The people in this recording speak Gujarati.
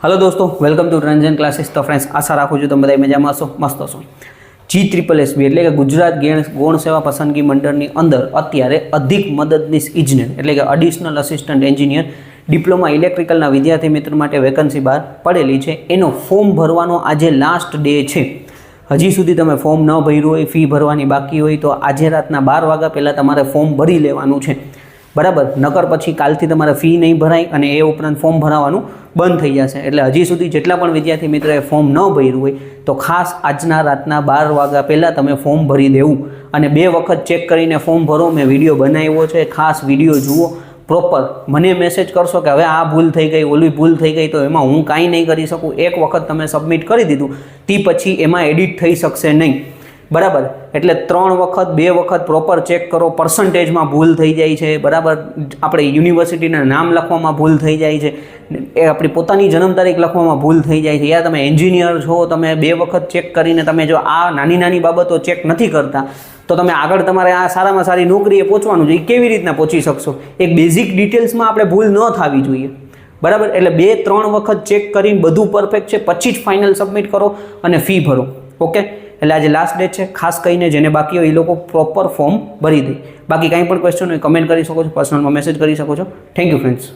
हेलो दोस्तों, वेलकम टू रंजन क्लासेस। तो फ्रेंड्स, आशा राखું છું તમે બધા મજામાં હશો, મસ્ત હશો। GSSB એટલે કે ગુજરાત ગૌણ સેવા પસંદગી મંડળની અંદર અત્યારે અધિક મદદનીશ ઇજનેર એટલે કે એડિશનલ અસિસ્ટન્ટ એન્જિનિયર ડિપ્લોમા ઇલેક્ટ્રિકલના વિદ્યાર્થી મિત્રો માટે વેકન્સી બહાર પડેલી છે। એનો ફોર્મ ભરવાનો આજે લાસ્ટ ડે છે। હજી સુધી તમે ફોર્મ ન ભર્યું હોય, ફી ભરવાની બાકી હોય તો આજે રાતના 12 વાગ્યા પહેલાં તમારે ફોર્મ ભરી લેવાનું છે, બરાબર। નકર પછી કાલથી તમારે ફી નહીં ભરાય અને એ ઉપરાંત ફોર્મ ભરાવાનું બંધ થઈ જશે। એટલે હજી સુધી જેટલા પણ વિદ્યાર્થી મિત્રોએ ફોર્મ ન ભર્યું હોય તો ખાસ આજના રાતના 12 વાગ્યા પહેલાં તમે ફોર્મ ભરી દેવું અને 2 વખત ચેક કરીને ફોર્મ ભરો। મેં વિડીયો બનાવ્યો છે, ખાસ વિડીયો જુઓ પ્રોપર। મને મેસેજ કરશો કે હવે આ ભૂલ થઈ ગઈ, ઓલી ભૂલ થઈ ગઈ, તો એમાં હું કાંઈ નહીં કરી શકું। એક વખત તમે સબમિટ કરી દીધું તે પછી એમાં એડિટ થઈ શકશે નહીં, બરાબર। એટલે 3 વખત 2 વખત પ્રોપર ચેક કરો। પર્સન્ટેજમાં ભૂલ થઈ જાય છે, બરાબર। આપણે યુનિવર્સિટીના નામ લખવામાં ભૂલ થઈ જાય છે, એ આપણી પોતાની જન્મ તારીખ લખવામાં ભૂલ થઈ જાય છે। યા તમે એન્જિનિયર છો, તમે 2 વખત ચેક કરીને તમે જો આ નાની બાબતો ચેક નથી કરતા તો તમે આગળ તમારે આ સારામાં સારી નોકરીએ પહોંચવાનું છે, એ કેવી રીતના પહોંચી શકશો? એક બેઝિક ડિટેલ્સમાં આપણે ભૂલ ન થવી જોઈએ, બરાબર। એટલે 2-3 વખત ચેક કરીને બધું પરફેક્ટ છે પછી જ ફાઇનલ સબમિટ કરો અને ફી ભરો, ઓકે। એટલે આજે લાસ્ટ ડેટ છે, ખાસ કરીને જેને બાકી હોય એ લોકો પ્રોપર ફોર્મ ભરી દે। બાકી કાંઈ પણ ક્વેશ્ચન હોય કમેન્ટ કરી શકો છો, પર્સનલમાં મેસેજ કરી શકો છો। Thank you friends.